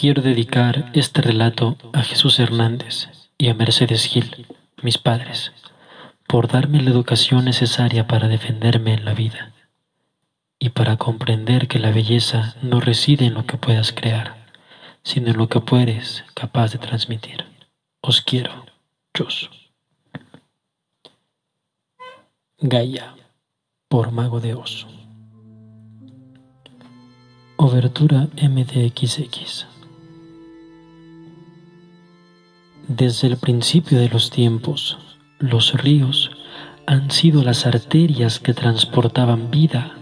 Quiero dedicar este relato a Jesús Hernández y a Mercedes Gil, mis padres, por darme la educación necesaria para defenderme en la vida y para comprender que la belleza no reside en lo que puedas crear, sino en lo que eres capaz de transmitir. Os quiero, Chus. Gaia, por Mago de Oz. Obertura MDXX. Desde el principio de los tiempos, los ríos han sido las arterias que transportaban vida.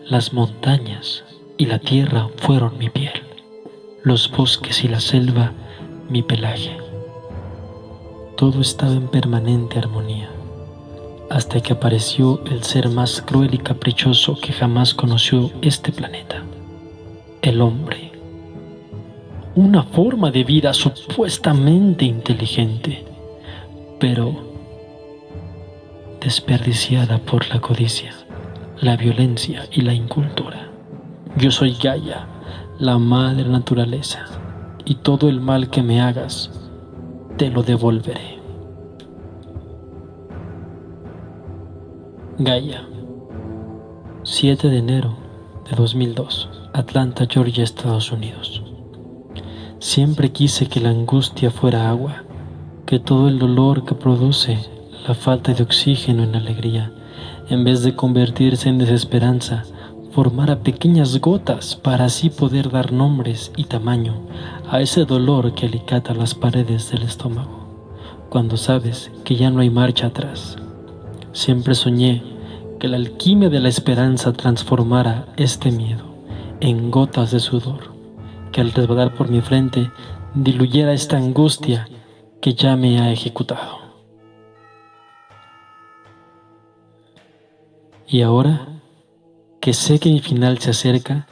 Las montañas y la tierra fueron mi piel, los bosques y la selva mi pelaje. Todo estaba en permanente armonía, hasta que apareció el ser más cruel y caprichoso que jamás conoció este planeta, el hombre. Una forma de vida supuestamente inteligente, pero desperdiciada por la codicia, la violencia y la incultura. Yo soy Gaia, la madre naturaleza, y todo el mal que me hagas, te lo devolveré. Gaia, 7 de enero de 2002, Atlanta, Georgia, Estados Unidos. Siempre quise que la angustia fuera agua, que todo el dolor que produce la falta de oxígeno en alegría, en vez de convertirse en desesperanza, formara pequeñas gotas para así poder dar nombres y tamaño a ese dolor que alicata las paredes del estómago, cuando sabes que ya no hay marcha atrás. Siempre soñé que la alquimia de la esperanza transformara este miedo en gotas de sudor, que al resbalar por mi frente diluyera esta angustia que ya me ha ejecutado. Y ahora, que sé que mi final se acerca,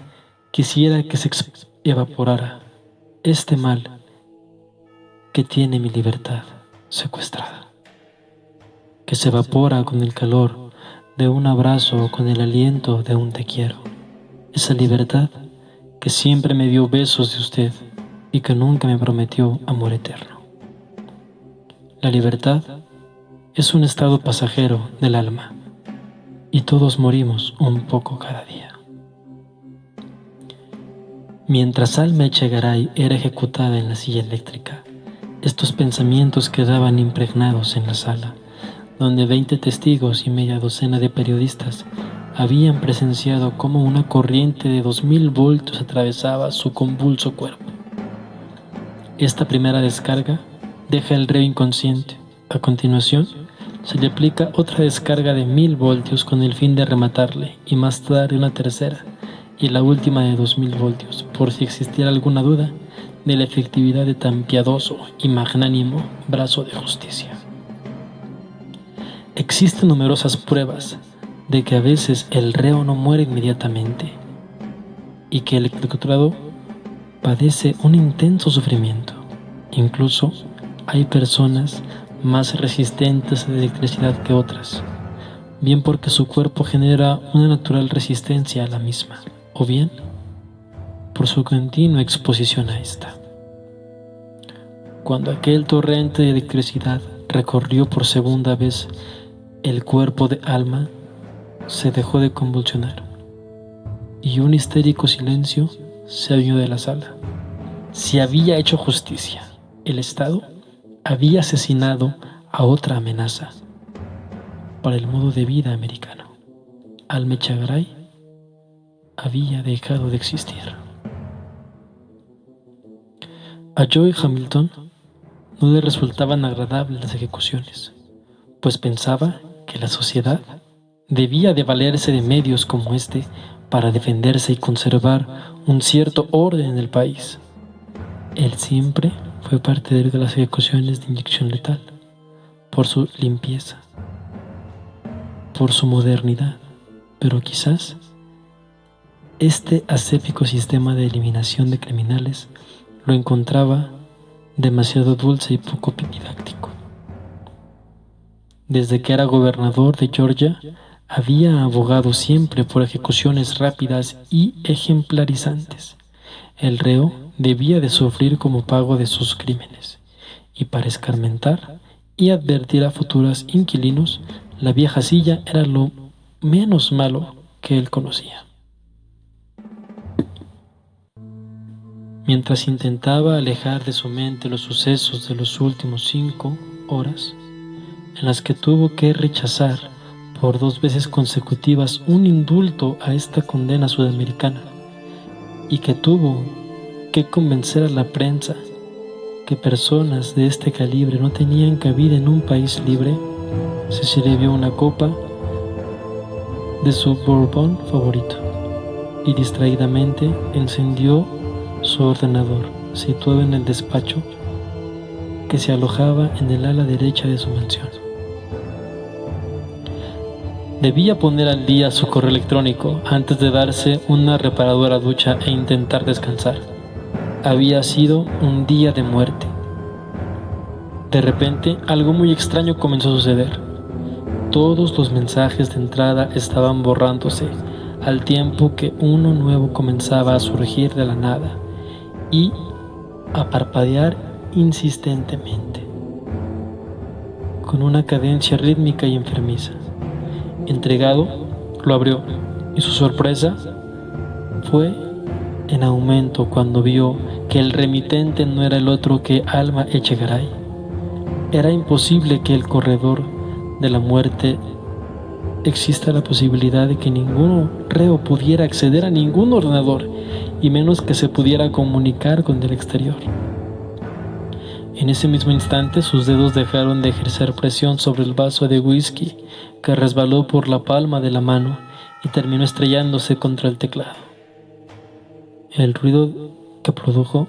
quisiera que se evaporara este mal que tiene mi libertad secuestrada, que se evapora con el calor de un abrazo o con el aliento de un te quiero, esa libertad que siempre me dio besos de usted y que nunca me prometió amor eterno. La libertad es un estado pasajero del alma, y todos morimos un poco cada día. Mientras Alma Echegaray era ejecutada en la silla eléctrica, estos pensamientos quedaban impregnados en la sala, donde 20 testigos y media docena de periodistas habían presenciado cómo una corriente de 2000 voltios atravesaba su convulso cuerpo. Esta primera descarga deja al reo inconsciente. A continuación, se le aplica otra descarga de 1000 voltios con el fin de rematarle, y más tarde una tercera, y la última de 2000 voltios, por si existiera alguna duda de la efectividad de tan piadoso y magnánimo brazo de justicia. Existen numerosas pruebas de que a veces el reo no muere inmediatamente, y que el ejecutado padece un intenso sufrimiento. Incluso hay personas más resistentes a la electricidad que otras, bien porque su cuerpo genera una natural resistencia a la misma, o bien por su continua exposición a esta. Cuando aquel torrente de electricidad recorrió por segunda vez el cuerpo de Alma, se dejó de convulsionar, y un histérico silencio se adueñó de la sala. Se había hecho justicia. El Estado había asesinado a otra amenaza para el modo de vida americano. Alma Echegaray había dejado de existir. A Joy Hamilton no le resultaban agradables las ejecuciones, pues pensaba que la sociedad debía de valerse de medios como este para defenderse y conservar un cierto orden en el país. Él siempre fue partidario de las ejecuciones de inyección letal, por su limpieza, por su modernidad, pero quizás este aséptico sistema de eliminación de criminales lo encontraba demasiado dulce y poco didáctico. Desde que era gobernador de Georgia, había abogado siempre por ejecuciones rápidas y ejemplarizantes. El reo debía de sufrir como pago de sus crímenes, y para escarmentar y advertir a futuros inquilinos, la vieja silla era lo menos malo que él conocía. Mientras intentaba alejar de su mente los sucesos de los últimos 5 horas, en las que tuvo que rechazar por 2 veces consecutivas un indulto a esta condena sudamericana, y que tuvo que convencer a la prensa que personas de este calibre no tenían cabida en un país libre, se sirvió una copa de su bourbon favorito y distraídamente encendió su ordenador, situado en el despacho que se alojaba en el ala derecha de su mansión. Debía poner al día su correo electrónico antes de darse una reparadora ducha e intentar descansar. Había sido un día de muerte. De repente, algo muy extraño comenzó a suceder. Todos los mensajes de entrada estaban borrándose, al tiempo que uno nuevo comenzaba a surgir de la nada y a parpadear insistentemente, con una cadencia rítmica y enfermiza. Entregado, lo abrió, y su sorpresa fue en aumento cuando vio que el remitente no era el otro que Alma Echegaray. Era imposible que el corredor de la muerte exista la posibilidad de que ningún reo pudiera acceder a ningún ordenador, y menos que se pudiera comunicar con el exterior. En ese mismo instante sus dedos dejaron de ejercer presión sobre el vaso de whisky que resbaló por la palma de la mano y terminó estrellándose contra el teclado. El ruido que produjo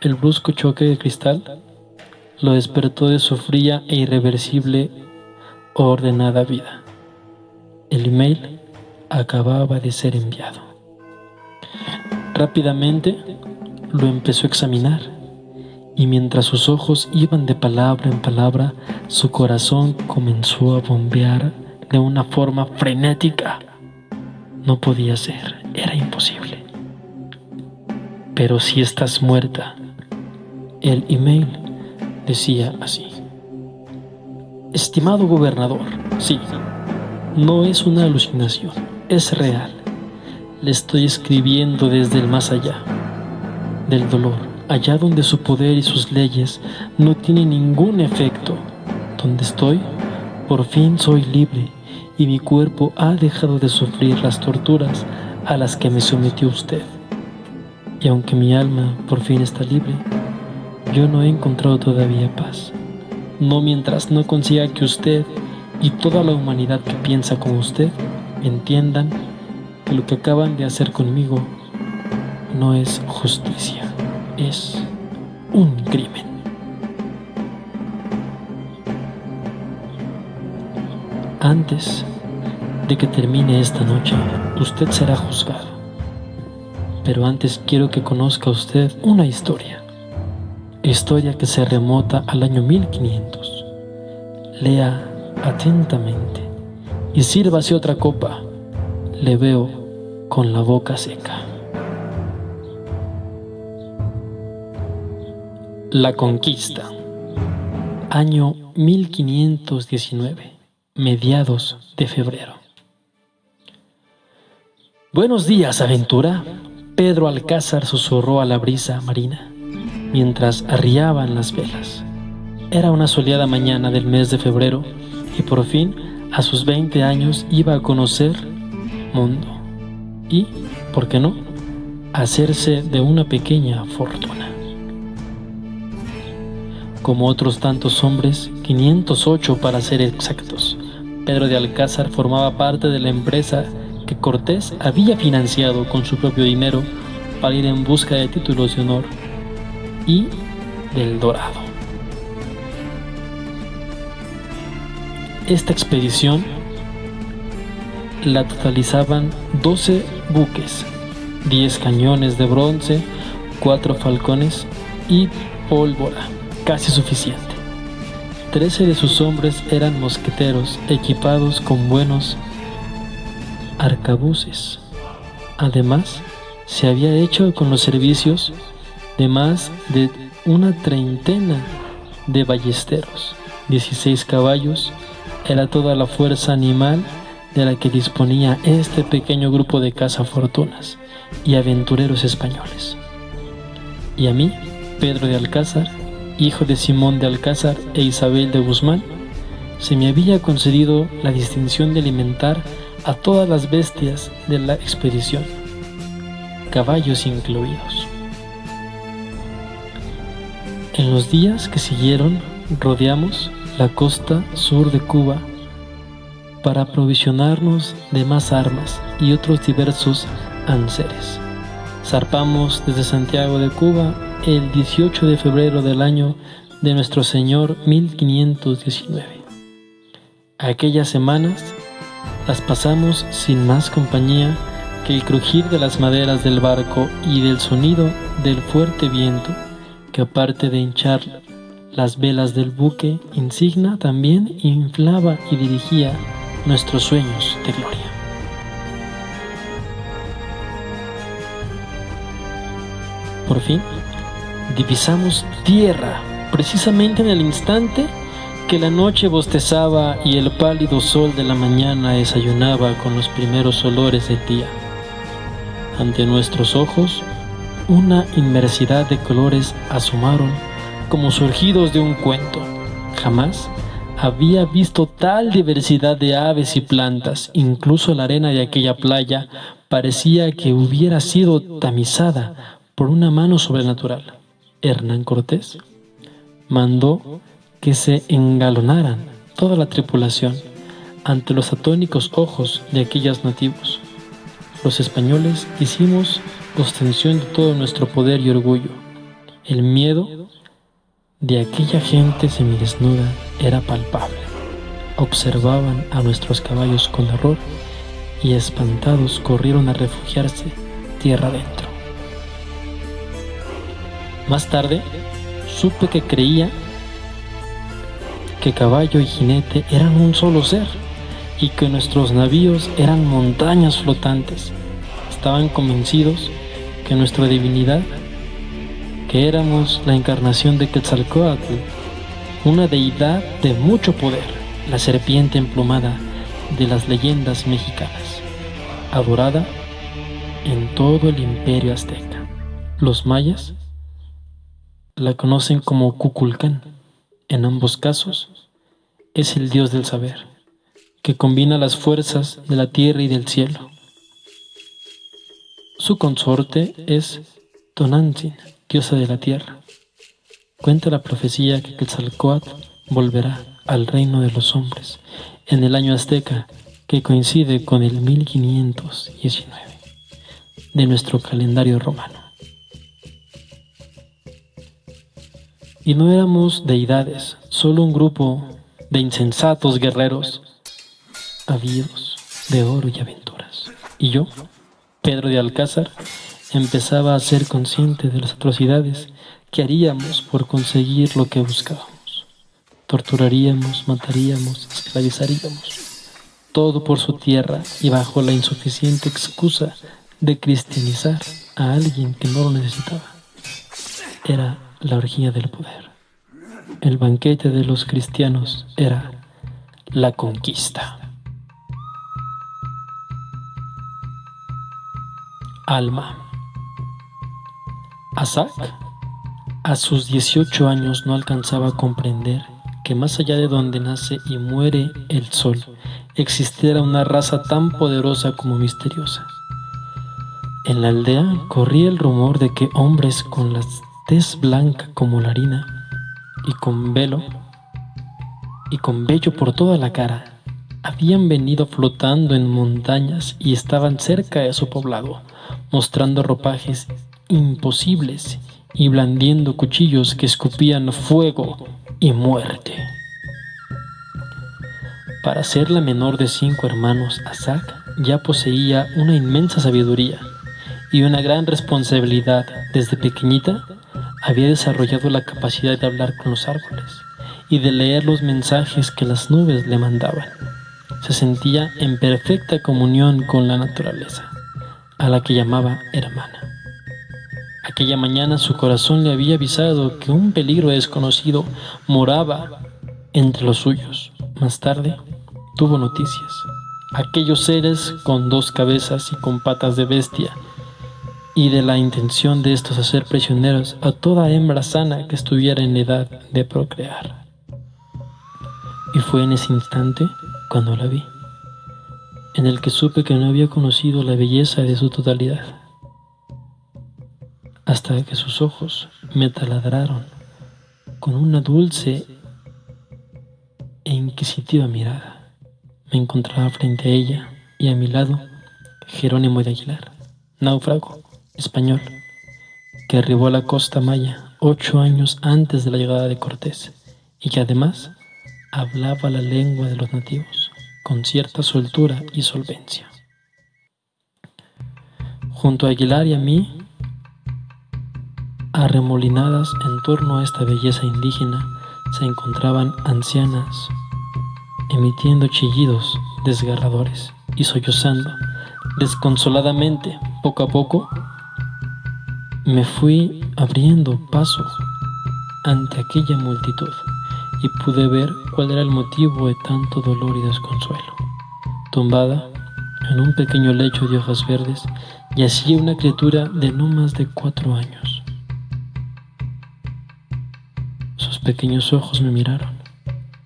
el brusco choque de cristal lo despertó de su fría e irreversible ordenada vida. El email acababa de ser enviado. Rápidamente lo empezó a examinar, y mientras sus ojos iban de palabra en palabra, su corazón comenzó a bombear de una forma frenética. No podía ser, era imposible. Pero si estás muerta. El email decía así: estimado gobernador, sí, no es una alucinación, es real. Le estoy escribiendo desde el más allá del dolor, allá donde su poder y sus leyes no tienen ningún efecto. Donde estoy, por fin soy libre, y mi cuerpo ha dejado de sufrir las torturas a las que me sometió usted. Y aunque mi alma por fin está libre, yo no he encontrado todavía paz. No mientras no consiga que usted y toda la humanidad que piensa como usted entiendan que lo que acaban de hacer conmigo no es justicia, es un crimen. Antes de que termine esta noche, usted será juzgado. Pero antes quiero que conozca usted una historia que se remota al año 1500. Lea atentamente y sírvase otra copa. Le veo con la boca seca. La conquista. Año 1519, mediados de febrero. Buenos días, aventura. Pedro Alcázar susurró a la brisa marina mientras arriaban las velas. Era una soleada mañana del mes de febrero y por fin, a sus 20 años, iba a conocer mundo y, ¿por qué no?, hacerse de una pequeña fortuna. Como otros tantos hombres, 508 para ser exactos, Pedro de Alcázar formaba parte de la empresa que Cortés había financiado con su propio dinero para ir en busca de títulos de honor y del Dorado. Esta expedición la totalizaban 12 buques, 10 cañones de bronce, 4 falcones y pólvora, casi suficiente. 13 de sus hombres eran mosqueteros equipados con buenos arcabuces. Además, se había hecho con los servicios de más de una treintena de ballesteros, 16 caballos, era toda la fuerza animal de la que disponía este pequeño grupo de cazafortunas y aventureros españoles. Y a mí, Pedro de Alcázar, hijo de Simón de Alcázar e Isabel de Guzmán, se me había concedido la distinción de alimentar a todas las bestias de la expedición, caballos incluidos. En los días que siguieron, rodeamos la costa sur de Cuba para aprovisionarnos de más armas y otros diversos enseres. Zarpamos desde Santiago de Cuba el 18 de febrero del año de nuestro Señor 1519. Aquellas semanas las pasamos sin más compañía que el crujir de las maderas del barco y del sonido del fuerte viento que, aparte de hinchar las velas del buque insignia, también inflaba y dirigía nuestros sueños de gloria. Por fin, divisamos tierra, precisamente en el instante que la noche bostezaba y el pálido sol de la mañana desayunaba con los primeros olores del día. Ante nuestros ojos, una inmensidad de colores asomaron como surgidos de un cuento. Jamás había visto tal diversidad de aves y plantas. Incluso la arena de aquella playa parecía que hubiera sido tamizada por una mano sobrenatural. Hernán Cortés mandó que se engalonaran toda la tripulación ante los atónicos ojos de aquellos nativos. Los españoles hicimos ostensión de todo nuestro poder y orgullo. El miedo de aquella gente semidesnuda era palpable. Observaban a nuestros caballos con horror y espantados corrieron a refugiarse tierra adentro. Más tarde supe que creía que caballo y jinete eran un solo ser y que nuestros navíos eran montañas flotantes. Estaban convencidos que nuestra divinidad, que éramos la encarnación de Quetzalcóatl, una deidad de mucho poder, la serpiente emplumada de las leyendas mexicanas, adorada en todo el imperio azteca. Los mayas la conocen como Kukulcán. En ambos casos, es el dios del saber, que combina las fuerzas de la tierra y del cielo. Su consorte es Tonantzin, diosa de la tierra. Cuenta la profecía que Quetzalcóatl volverá al reino de los hombres en el año azteca, que coincide con el 1519 de nuestro calendario romano. Y no éramos deidades, solo un grupo de insensatos guerreros, ávidos de oro y aventuras. Y yo, Pedro de Alcázar, empezaba a ser consciente de las atrocidades que haríamos por conseguir lo que buscábamos. Torturaríamos, mataríamos, esclavizaríamos, todo por su tierra y bajo la insuficiente excusa de cristianizar a alguien que no lo necesitaba. Era la orgía del poder. El banquete de los cristianos era la conquista. Alma. Asak, a sus 18 años, no alcanzaba a comprender que más allá de donde nace y muere el sol, existiera una raza tan poderosa como misteriosa. En la aldea corría el rumor de que hombres con la tez blanca como la harina y con vello por toda la cara habían venido flotando en montañas y estaban cerca de su poblado, mostrando ropajes imposibles y blandiendo cuchillos que escupían fuego y muerte. Para ser la menor de 5 hermanos, Asak ya poseía una inmensa sabiduría y una gran responsabilidad. Desde pequeñita había desarrollado la capacidad de hablar con los árboles y de leer los mensajes que las nubes le mandaban. Se sentía en perfecta comunión con la naturaleza, a la que llamaba hermana. Aquella mañana su corazón le había avisado que un peligro desconocido moraba entre los suyos. Más tarde, tuvo noticias. Aquellos seres con 2 cabezas y con patas de bestia, y de la intención de estos hacer prisioneros a toda hembra sana que estuviera en edad de procrear. Y fue en ese instante cuando la vi, en el que supe que no había conocido la belleza de su totalidad, hasta que sus ojos me taladraron con una dulce e inquisitiva mirada. Me encontraba frente a ella y a mi lado Jerónimo de Aguilar, náufrago español que arribó a la costa maya 8 años antes de la llegada de Cortés y que además hablaba la lengua de los nativos con cierta soltura y solvencia. Junto a Aguilar y a mí, arremolinadas en torno a esta belleza indígena, se encontraban ancianas emitiendo chillidos desgarradores y sollozando desconsoladamente. Poco a poco me fui abriendo paso ante aquella multitud y pude ver cuál era el motivo de tanto dolor y desconsuelo. Tumbada en un pequeño lecho de hojas verdes yacía una criatura de no más de 4 años. Sus pequeños ojos me miraron.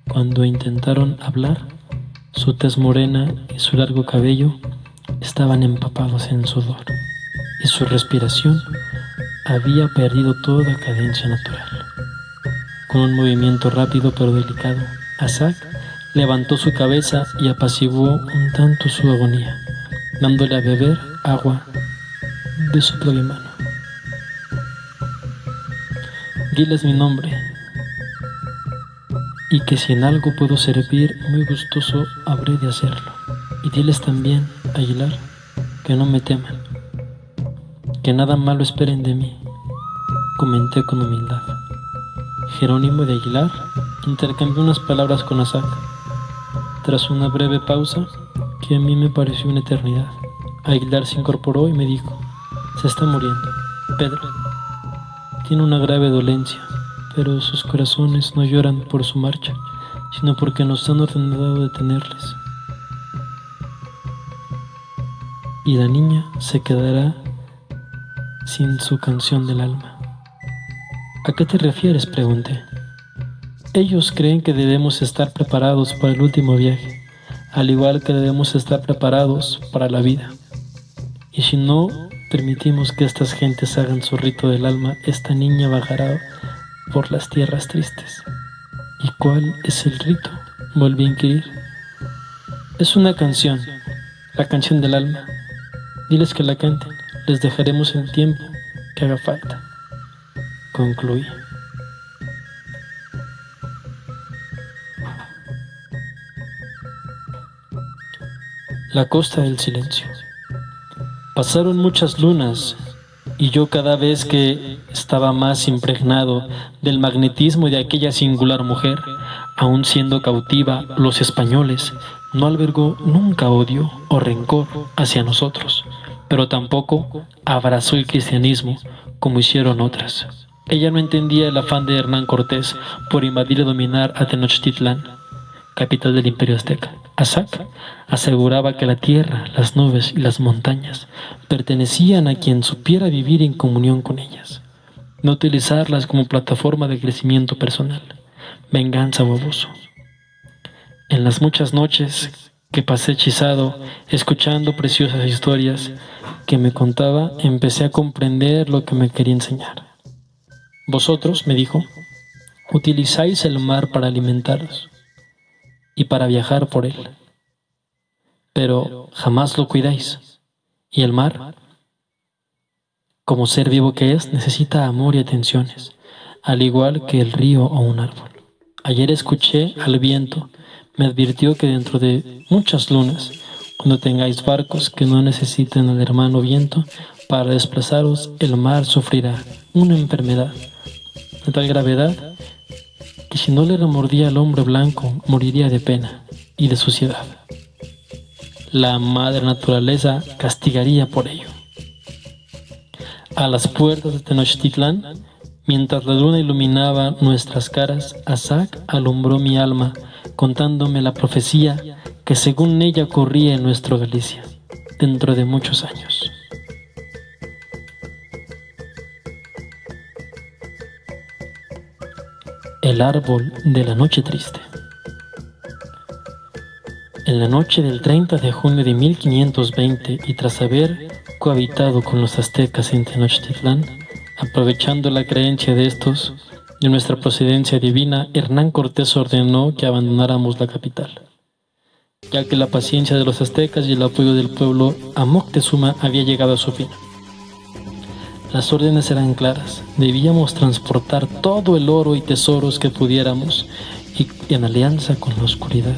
Cuando intentaron hablar, su tez morena y su largo cabello estaban empapados en sudor, y su respiración había perdido toda cadencia natural. Con un movimiento rápido pero delicado, Asak levantó su cabeza y apaciguó un tanto su agonía, dándole a beber agua de su propia mano. Diles mi nombre, y que si en algo puedo servir, muy gustoso habré de hacerlo. Y diles también, Aguilar, que no me teman, que nada malo esperen de mí, comenté con humildad. Jerónimo de Aguilar intercambió unas palabras con Asak. Tras una breve pausa, que a mí me pareció una eternidad, Aguilar se incorporó y me dijo: se está muriendo, Pedro. Tiene una grave dolencia, pero sus corazones no lloran por su marcha, sino porque nos han ordenado detenerles. Y la niña se quedará sin su canción del alma. ¿A qué te refieres?, pregunté. Ellos creen que debemos estar preparados para el último viaje, al igual que debemos estar preparados para la vida. Y si no permitimos que estas gentes hagan su rito del alma, esta niña vagará por las tierras tristes. ¿Y cuál es el rito?, volví a inquirir. Es una canción, la canción del alma. Diles que la canten, les dejaremos el tiempo que haga falta, concluí. La costa del silencio. Pasaron muchas lunas y yo, cada vez que estaba más impregnado del magnetismo de aquella singular mujer, aun siendo cautiva, los españoles, no albergó nunca odio o rencor hacia nosotros, pero tampoco abrazó el cristianismo como hicieron otras. Ella no entendía el afán de Hernán Cortés por invadir y dominar a Tenochtitlán, capital del Imperio Azteca. Asak aseguraba que la tierra, las nubes y las montañas pertenecían a quien supiera vivir en comunión con ellas, no utilizarlas como plataforma de crecimiento personal, venganza o abuso. En las muchas noches que pasé hechizado, escuchando preciosas historias que me contaba, empecé a comprender lo que me quería enseñar. Vosotros, me dijo, utilizáis el mar para alimentaros y para viajar por él, pero jamás lo cuidáis. Y el mar, como ser vivo que es, necesita amor y atenciones, al igual que el río o un árbol. Ayer escuché al viento, me advirtió que dentro de muchas lunas, cuando tengáis barcos que no necesiten al hermano viento para desplazaros, el mar sufrirá una enfermedad de tal gravedad que si no le remordía al hombre blanco, moriría de pena y de suciedad. La madre naturaleza castigaría por ello. A las puertas de Tenochtitlán, mientras la luna iluminaba nuestras caras, Azac alumbró mi alma, contándome la profecía que según ella ocurría en nuestro Galicia, dentro de muchos años. El árbol de la noche triste. En la noche del 30 de junio de 1520, y tras haber cohabitado con los aztecas en Tenochtitlán, aprovechando la creencia de estos de nuestra procedencia divina, Hernán Cortés ordenó que abandonáramos la capital, ya que la paciencia de los aztecas y el apoyo del pueblo a Moctezuma había llegado a su fin. Las órdenes eran claras: debíamos transportar todo el oro y tesoros que pudiéramos, y en alianza con la oscuridad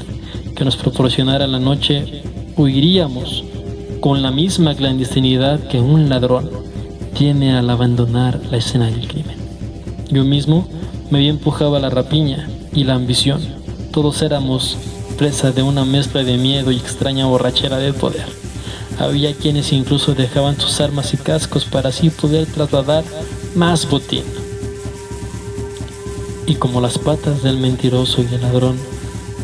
que nos proporcionara la noche, huiríamos con la misma clandestinidad que un ladrón tiene al abandonar la escena del crimen. Yo mismo me había empujado a la rapiña y la ambición. Todos éramos presa de una mezcla de miedo y extraña borrachera del poder. Había quienes incluso dejaban sus armas y cascos para así poder trasladar más botín. Y como las patas del mentiroso y del ladrón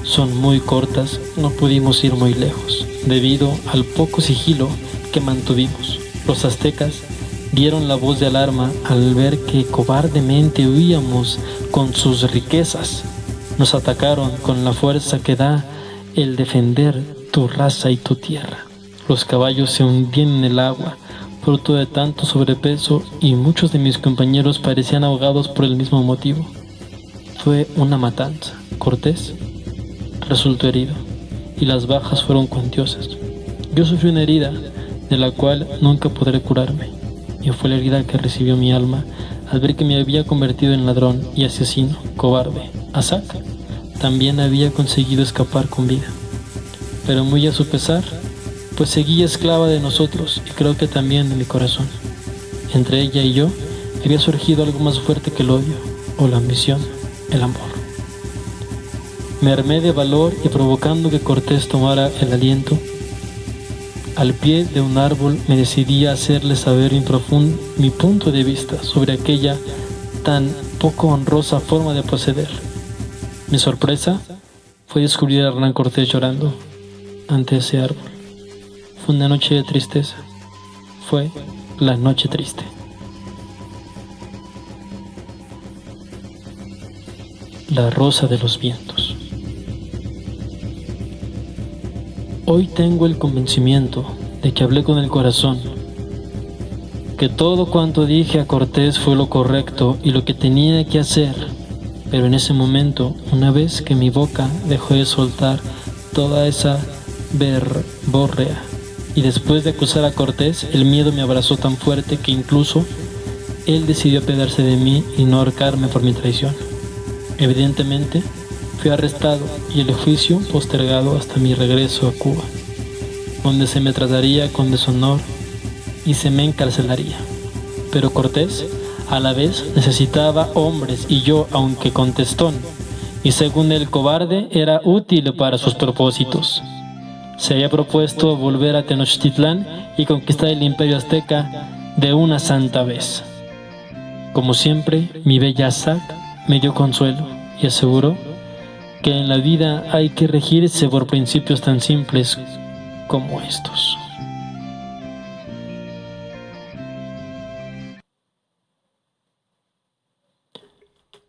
son muy cortas, no pudimos ir muy lejos, debido al poco sigilo que mantuvimos. Los aztecas dieron la voz de alarma al ver que cobardemente huíamos con sus riquezas. Nos atacaron con la fuerza que da el defender tu raza y tu tierra. Los caballos se hundían en el agua, fruto de tanto sobrepeso, y muchos de mis compañeros parecían ahogados por el mismo motivo. Fue una matanza. Cortés resultó herido, y las bajas fueron cuantiosas. Yo sufrí una herida de la cual nunca podré curarme, y fue la herida que recibió mi alma al ver que me había convertido en ladrón y asesino, cobarde. Azac también había conseguido escapar con vida, pero muy a su pesar, pues seguía esclava de nosotros, y creo que también de mi corazón. Entre ella y yo había surgido algo más fuerte que el odio, o la ambición, el amor. Me armé de valor, y provocando que Cortés tomara el aliento, al pie de un árbol me decidí a hacerle saber mi punto de vista sobre aquella tan poco honrosa forma de proceder. Mi sorpresa fue descubrir a Hernán Cortés llorando ante ese árbol. Fue una noche de tristeza. Fue la noche triste. La rosa de los vientos. Hoy tengo el convencimiento de que hablé con el corazón, que todo cuanto dije a Cortés fue lo correcto y lo que tenía que hacer, pero en ese momento, una vez que mi boca dejó de soltar toda esa verborrea, y después de acusar a Cortés, el miedo me abrazó tan fuerte que incluso él decidió apiadarse de mí y no ahorcarme por mi traición. Evidentemente, fui arrestado y el juicio postergado hasta mi regreso a Cuba, donde se me trataría con deshonor y se me encarcelaría. Pero Cortés, a la vez, necesitaba hombres, y yo, aunque contestón y según él cobarde, era útil para sus propósitos. Se había propuesto volver a Tenochtitlán y conquistar el imperio azteca de una santa vez. Como siempre, mi bella Azac me dio consuelo y aseguró que en la vida hay que regirse por principios tan simples como estos.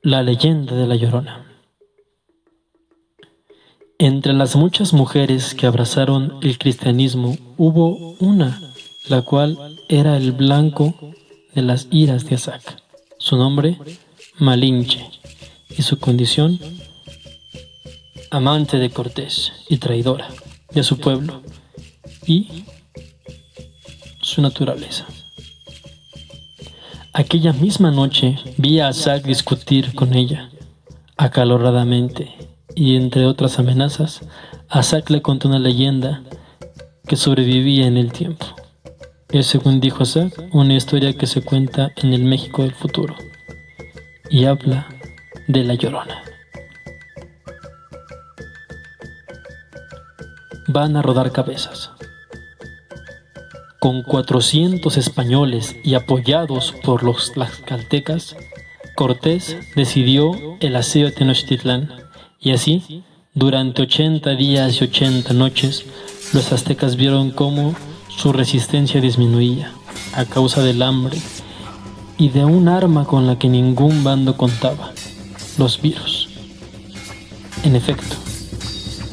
La leyenda de la Llorona. Entre las muchas mujeres que abrazaron el cristianismo, hubo una, la cual era el blanco de las iras de Azac. Su nombre, Malinche, y su condición, amante de Cortés y traidora de su pueblo y su naturaleza. Aquella misma noche vi a Azac discutir con ella acaloradamente, y entre otras amenazas, Azac le contó una leyenda que sobrevivía en el tiempo. Es, según dijo Azac, una historia que se cuenta en el México del futuro, y habla de la Llorona. Van a rodar cabezas. Con 400 españoles y apoyados por los tlaxcaltecas, Cortés decidió el aseo de Tenochtitlán, y así, durante 80 días y 80 noches, los aztecas vieron cómo su resistencia disminuía a causa del hambre y de un arma con la que ningún bando contaba: los virus. En efecto,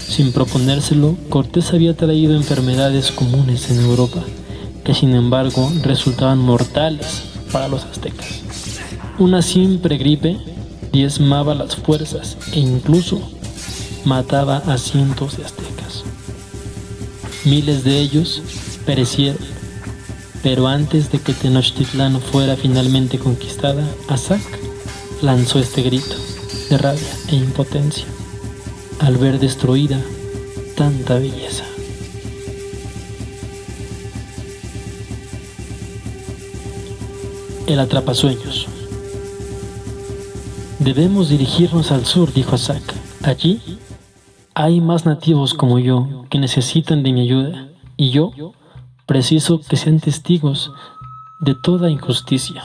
sin proponérselo, Cortés había traído enfermedades comunes en Europa, que sin embargo resultaban mortales para los aztecas. Una simple gripe diezmaba las fuerzas e incluso mataba a cientos de aztecas. Miles de ellos perecieron, pero antes de que Tenochtitlán fuera finalmente conquistada, Azac lanzó este grito de rabia e impotencia al ver destruida tanta belleza. El atrapasueños. Debemos dirigirnos al sur, dijo Azac. Allí hay más nativos como yo que necesitan de mi ayuda, y yo preciso que sean testigos de toda injusticia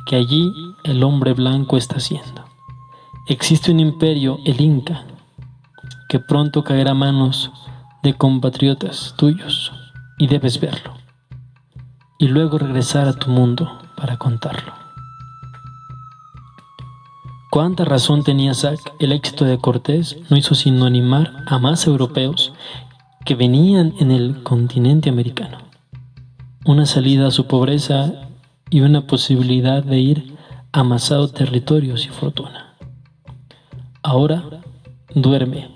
que allí el hombre blanco está haciendo. Existe un imperio, el Inca, que pronto caerá a manos de compatriotas tuyos, y debes verlo, y luego regresar a tu mundo para contarlo. Cuánta razón tenía Azac. El éxito de Cortés no hizo sino animar a más europeos que venían en el continente americano, una salida a su pobreza y una posibilidad de ir amasando territorios y fortuna. Ahora duerme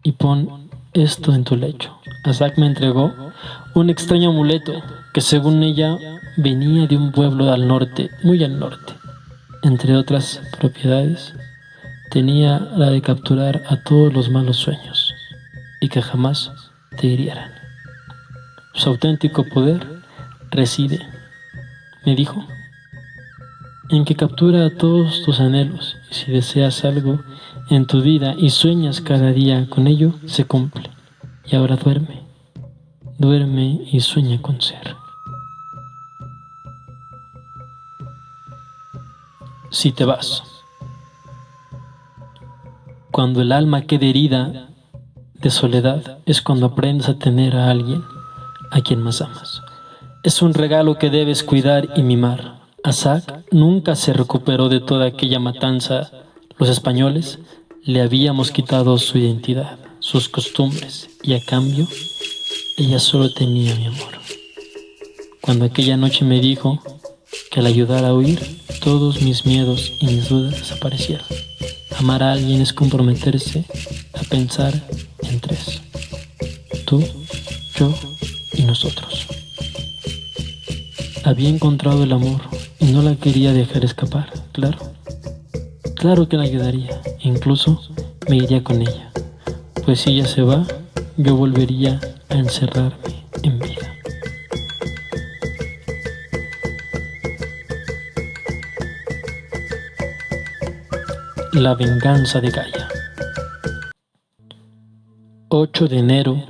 y pon esto en tu lecho. Azac me entregó un extraño amuleto que, según ella, venía de un pueblo al norte, muy al norte. Entre otras propiedades, tenía la de capturar a todos los malos sueños y que jamás te hirieran. Su auténtico poder reside, me dijo, en que captura a todos tus anhelos, y si deseas algo en tu vida y sueñas cada día con ello, se cumple. Y ahora duerme, duerme y sueña con ser. Si te vas. Cuando el alma quede herida de soledad, es cuando aprendes a tener a alguien a quien más amas. Es un regalo que debes cuidar y mimar. Azac nunca se recuperó de toda aquella matanza. Los españoles le habíamos quitado su identidad, sus costumbres, y a cambio, ella solo tenía mi amor. Cuando aquella noche me dijo que al ayudar a huir, todos mis miedos y mis dudas desaparecieron. Amar a alguien es comprometerse a pensar en tres: tú, yo y nosotros. Había encontrado el amor y no la quería dejar escapar. Claro que la ayudaría, incluso me iría con ella, pues si ella se va, yo volvería a encerrarme en vida. La venganza de Gaia. 8 de enero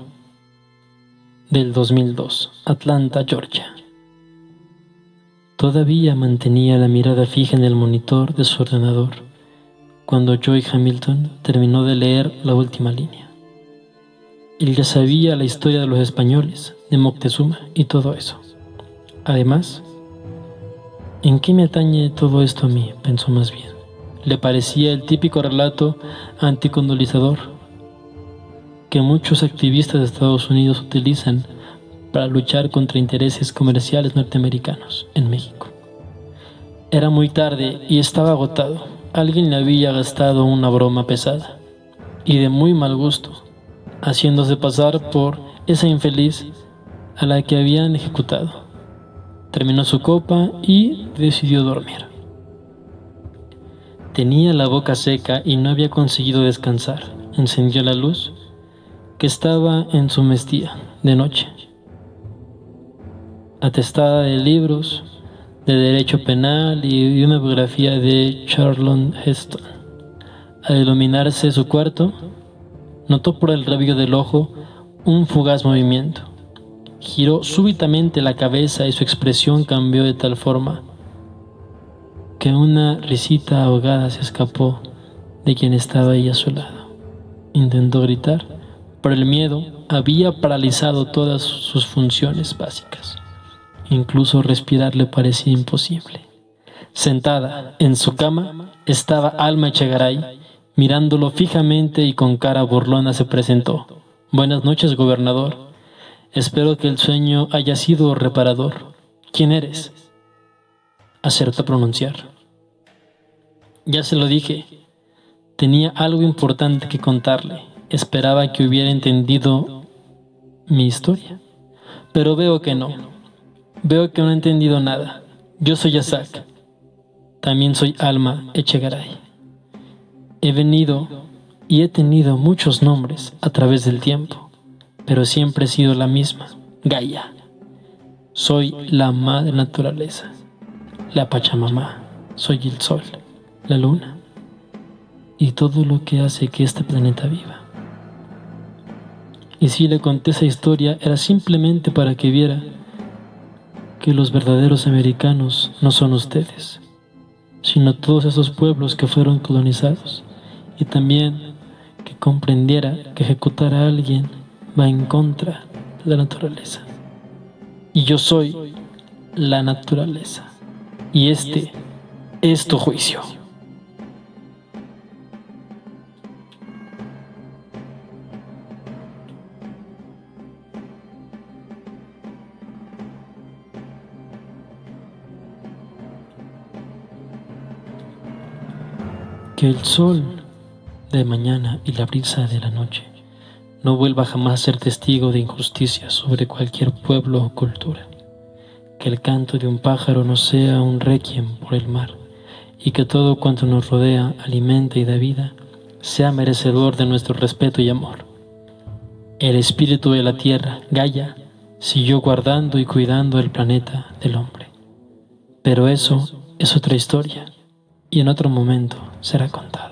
del 2002, Atlanta, Georgia. Todavía mantenía la mirada fija en el monitor de su ordenador cuando Joy Hamilton terminó de leer la última línea. Él ya sabía la historia de los españoles, de Moctezuma y todo eso. Además, ¿en qué me atañe todo esto a mí?, pensó más bien. Le parecía el típico relato anticolonizador que muchos activistas de Estados Unidos utilizan para luchar contra intereses comerciales norteamericanos en México. Era muy tarde y estaba agotado. Alguien le había gastado una broma pesada y de muy mal gusto, haciéndose pasar por esa infeliz a la que habían ejecutado. Terminó su copa y decidió dormir. Tenía la boca seca y no había conseguido descansar. Encendió la luz que estaba en su mesía de noche, atestada de libros de derecho penal y una biografía de Charlton Heston. Al iluminarse su cuarto, notó por el rabillo del ojo un fugaz movimiento. giró súbitamente la cabeza y su expresión cambió de tal forma que una risita ahogada se escapó de quien estaba ahí a su lado. Intentó gritar, pero el miedo había paralizado todas sus funciones básicas. Incluso respirar le parecía imposible. Sentada en su cama estaba Alma Echegaray. Mirándolo fijamente y con cara burlona se presentó. Buenas noches, gobernador. Espero que el sueño haya sido reparador. ¿Quién eres? Acertó a pronunciar. Ya se lo dije. Tenía algo importante que contarle. Esperaba que hubiera entendido mi historia. Pero veo que no. Veo que no ha entendido nada. Yo soy Isaac. También soy Alma Echegaray. He venido y he tenido muchos nombres a través del tiempo, pero siempre he sido la misma, Gaia. Soy la madre naturaleza, la Pachamama. Soy el sol, la luna y todo lo que hace que este planeta viva. Y si le conté esa historia era simplemente para que viera que los verdaderos americanos no son ustedes, sino todos esos pueblos que fueron colonizados, y también que comprendiera que ejecutar a alguien va en contra de la naturaleza. Y yo soy la naturaleza, y este es tu juicio. Que el sol de mañana y la brisa de la noche no vuelva jamás a ser testigo de injusticia sobre cualquier pueblo o cultura. Que el canto de un pájaro no sea un requiem por el mar, y que todo cuanto nos rodea, alimenta y da vida, sea merecedor de nuestro respeto y amor. El espíritu de la tierra, Gaia, siguió guardando y cuidando el planeta del hombre. Pero eso es otra historia, y en otro momento será contada.